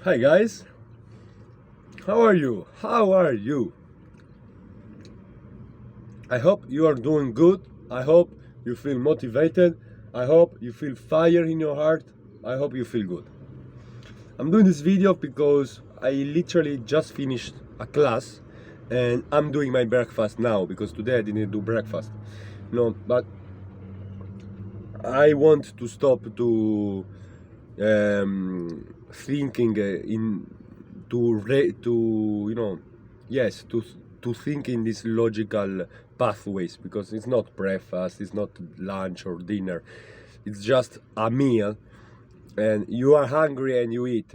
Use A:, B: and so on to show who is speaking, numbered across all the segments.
A: Hi guys, how are you? How are you? I hope you are doing good. I hope you feel motivated. I hope you feel fire in your heart. I hope you feel good. I'm doing this video because I literally just finished a class and I'm doing my breakfast now because today I didn't do breakfast. But I want to stop to thinking in to yes, to think in these logical pathways, because it's not breakfast, it's not lunch or dinner, it's just a meal and you are hungry and you eat.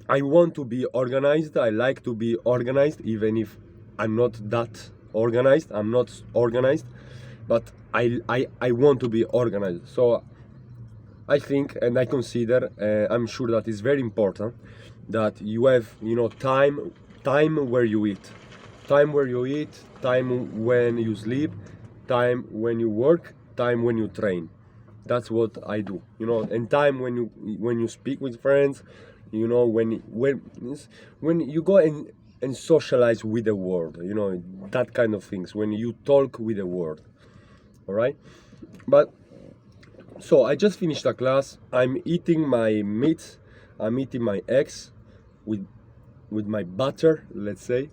A: I want to be organized. I like to be organized, even if I'm not that organized. I'm not organized, but I want to be organized. So I think and I consider, I'm sure that it's very important that you have, time where you eat, time when you sleep, time when you work, time when you train. That's what I do, and time when you speak with friends, when you go and socialize with the world, that kind of things, when you talk with the world. All right, but so I just finished a class. I'm eating my meat. I'm eating my eggs with my butter. Let's say,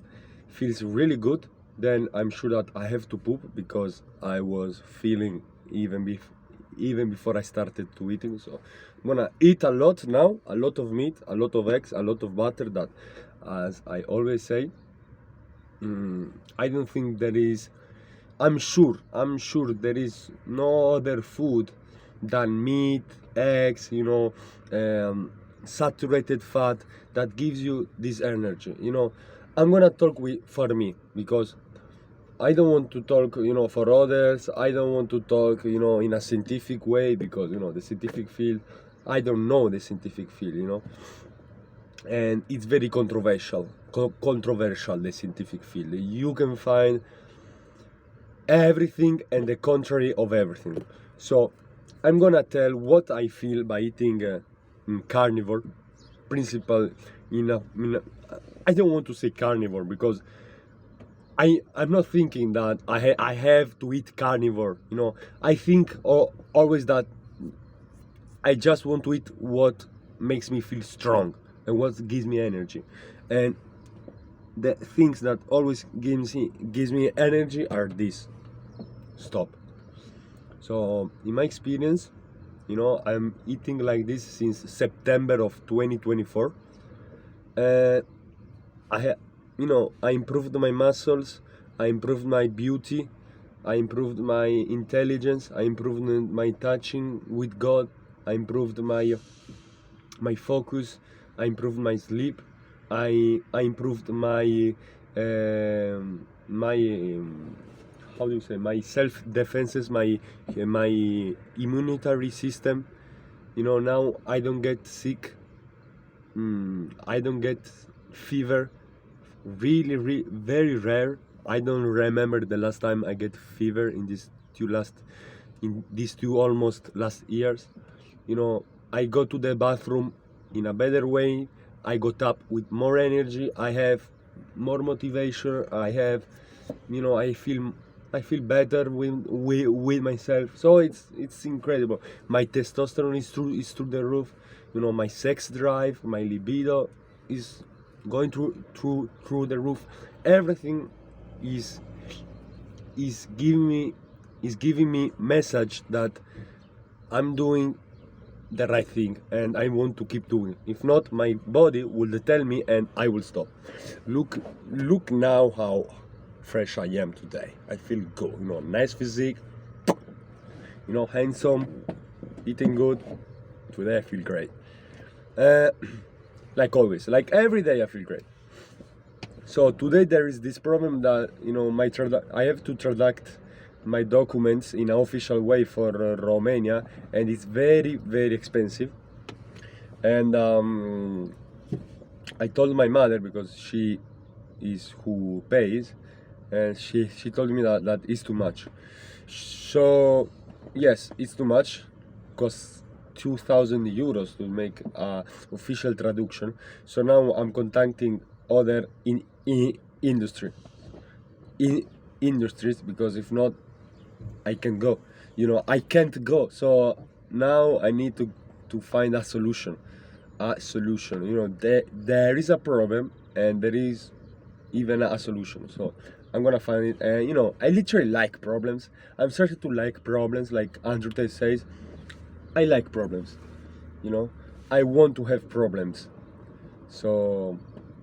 A: feels really good. Then I'm sure that I have to poop because I was feeling even before I started to eating. So I'm gonna eat a lot now. A lot of meat, a lot of eggs, a lot of butter. That, as I always say, I don't think there is. I'm sure there is no other food than meat, eggs, saturated fat that gives you this energy. I'm gonna talk for me because I don't want to talk, for others. I don't want to talk, in a scientific way because the scientific field. I don't know the scientific field, and it's very controversial. Controversial, the scientific field. You can find everything and the contrary of everything. So I'm gonna tell what I feel by eating carnivore principle I don't want to say carnivore because I'm not thinking that I have to eat carnivore. I think always that I just want to eat what makes me feel strong and what gives me energy. And the things that always gives me energy are these. Stop. So in my experience, I'm eating like this since September of 2024. Uh, I improved my muscles, I improved my beauty, I improved my intelligence, I improved my touching with God, I improved my focus, I improved my sleep, I improved my my how do you say, my self defenses, my immunitary system. Now I don't get sick. I don't get fever. Really, very rare. I don't remember the last time I get fever in these two almost last years. I go to the bathroom in a better way. I got up with more energy. I have more motivation. I feel better with myself. So it's incredible. My testosterone is through the roof. My sex drive, my libido is going through the roof. Everything is is giving me is giving me message that I'm doing the right thing and I want to keep doing. If not, my body will tell me and I will stop. Look now how fresh I am today. I feel good. Nice physique. Handsome, eating good. Today I feel great. Uh, like always, like every day I feel great. So today there is this problem that I have to traduct my documents in an official way for Romania, and it's very expensive. And I told my mother because she is who pays, and she told me that is too much. So yes, it's too much, costs €2,000 to make official traduction. So now I'm contacting other industry in industries, because if not, I can go. I can't go. So now I need to find a solution. There is a problem, and there is even a solution. So I'm gonna find it. And I literally like problems. I'm starting to like problems. Like Andrew Tate says, I like problems. I want to have problems. So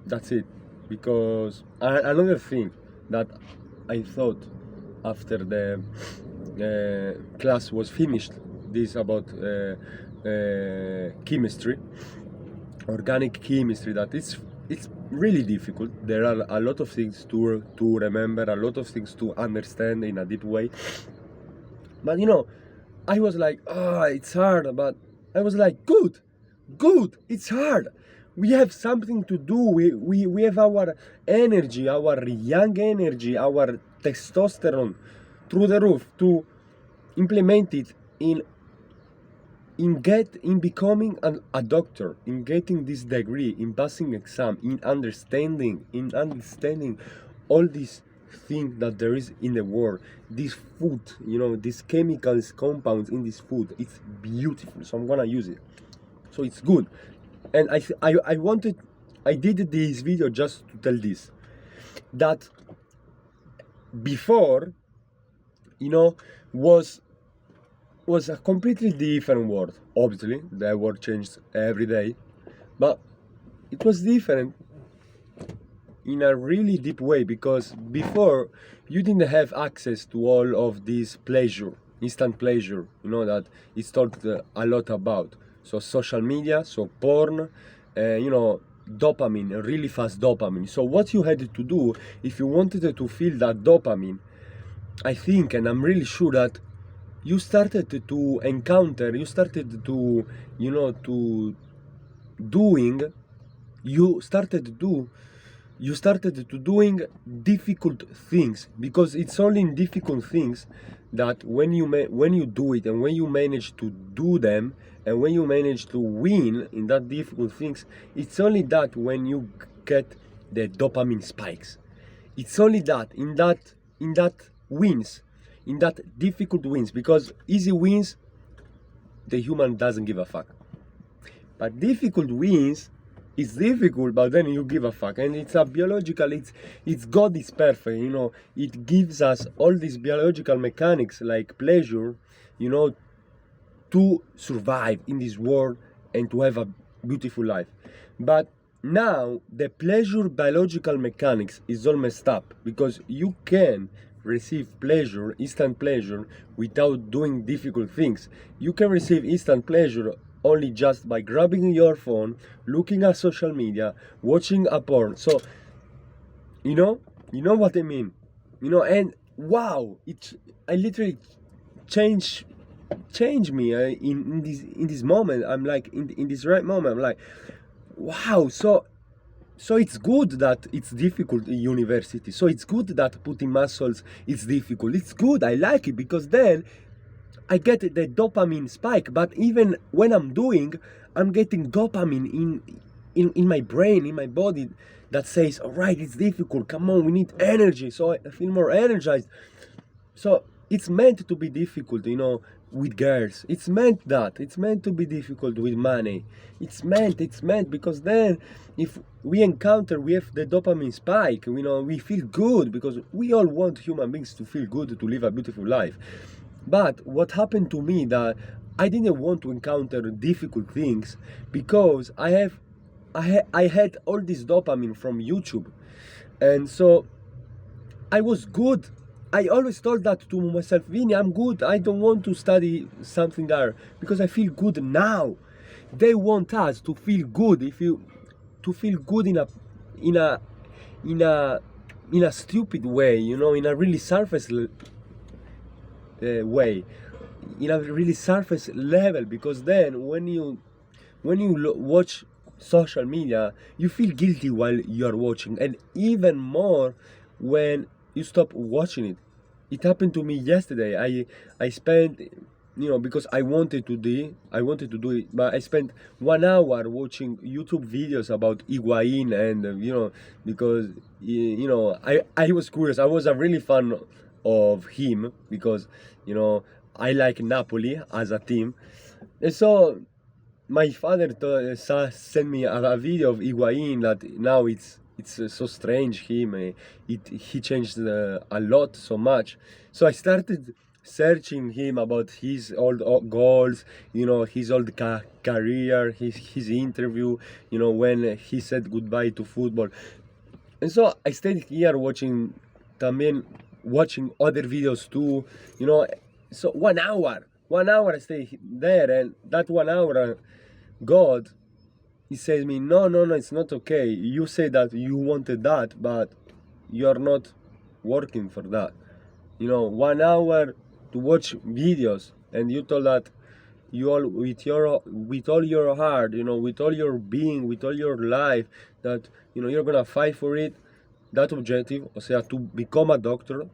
A: that's it. Because another thing that I thought after the class was finished, this about chemistry, organic chemistry, that it's really difficult. There are a lot of things to remember, a lot of things to understand in a deep way. But I was like, it's hard. But I was like, good, it's hard. We have something to do. We have our energy, our young energy, our testosterone through the roof to implement it in becoming a doctor, in getting this degree, in passing exam, in understanding all these things that there is in the world. This food, these chemicals, compounds in this food, it's beautiful. So I'm gonna use it. So it's good. And I did this video just to tell this, that before, was a completely different world. Obviously, the world changed every day, but it was different in a really deep way, because before you didn't have access to all of this pleasure, instant pleasure, that it's talked a lot about. So social media, so porn, dopamine, really fast dopamine. So what you had to do if you wanted to feel that dopamine, I think, and I'm really sure that you started to doing difficult things, because it's only in difficult things that when you do it, and when you manage to do them, and when you manage to win in that difficult things, it's only that when you get the dopamine spikes. It's only that in that wins, in that difficult wins, because easy wins, the human doesn't give a fuck. But difficult wins, it's difficult, but then you give a fuck. And it's a biological, it's God is perfect, it gives us all these biological mechanics like pleasure, to survive in this world and to have a beautiful life. But now the pleasure biological mechanics is all messed up, because you can receive pleasure, instant pleasure, without doing difficult things. You can receive instant pleasure only just by grabbing your phone, looking at social media, watching a porn. So you know what I mean. And wow, I literally change me in this moment. I'm like, in this right moment, I'm like, wow. So it's good that it's difficult in university. So it's good that putting muscles is difficult. It's good. I like it, because then I get the dopamine spike. But even when I'm getting dopamine in my brain, in my body, that says, all right, it's difficult. Come on, we need energy. So I feel more energized. So it's meant to be difficult, with girls. It's meant to be difficult with money. It's meant because then if we have the dopamine spike, we feel good, because we all want human beings to feel good, to live a beautiful life. But what happened to me, that I didn't want to encounter difficult things, because I had all this dopamine from YouTube. And so I was good. I always told that to myself, Vinny, I'm good. I don't want to study something there, because I feel good now. They want us to feel good. To feel good in a stupid way, in a really surface way, in a really surface level. Because then when you watch social media, you feel guilty while you are watching, and even more when you stop watching it. It happened to me yesterday. I spent because I wanted to do it, but I spent 1 hour watching YouTube videos about Higuain, and because I was curious. I was a really fan of him because I like Napoli as a team, and so my father sent me a video of Higuain that now it's so strange him. He changed a lot, so much. So I started searching him about his old goals, his old career, his interview, when he said goodbye to football. And so I stayed here también watching other videos too, So 1 hour I stay there, and that 1 hour, God, he says me, no, no, no, it's not okay. You say that you wanted that, but you're not working for that. 1 hour to watch videos, and you told that you all with all your heart, with all your being, with all your life, that you're gonna fight for it, that objective, o sea, to become a doctor.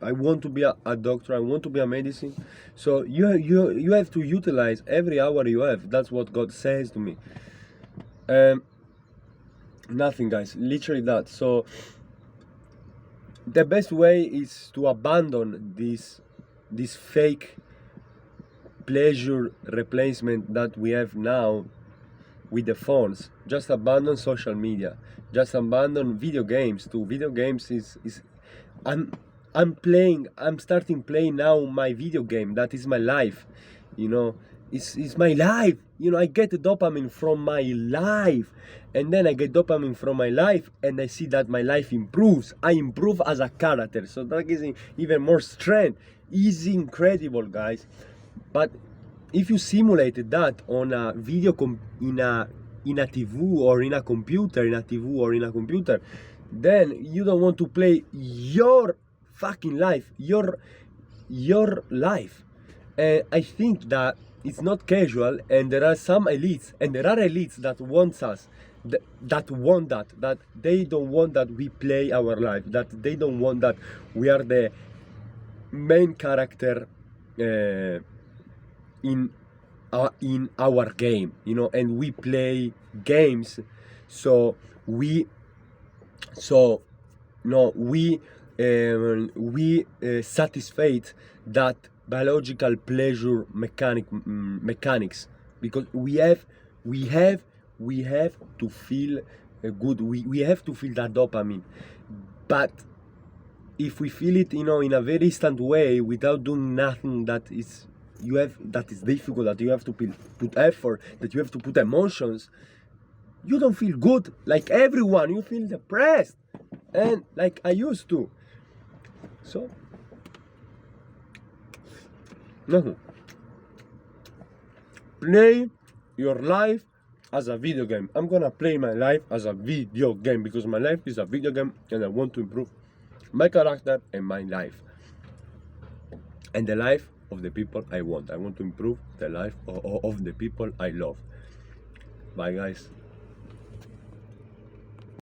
A: I want to be a doctor. I want to be a medicine. So you have to utilize every hour you have. That's what God says to me. Nothing, guys. Literally that. So the best way is to abandon this fake pleasure replacement that we have now with the phones. Just abandon social media. Just abandon video games too. Video games is I'm starting playing now my video game. That is my life. It's my life. I get dopamine from my life, and then I get dopamine from my life, and I see that my life improves. I improve as a character, so that gives me even more strength. It's incredible, guys. But if you simulated that on a in a TV or in a computer, then you don't want to play your fucking life, your life. And I think that it's not casual, and there are some elites, and there are elites that want us, that want that they don't want that we play our life, that they don't want that we are the main character in our game, and we play games, so we so no we satisfy that biological pleasure mechanics, because we have to feel good. We have to feel that dopamine, but if we feel it in a very instant way, without doing nothing that is difficult, that you have to put effort, that you have to put emotions, you don't feel good like everyone. You feel depressed, and like I used to. So no, play your life as a video game. I'm gonna play my life as a video game, because my life is a video game, and I want to improve my character and my life, and the life of the people I want. I want to improve the life of the people I love. Bye, guys.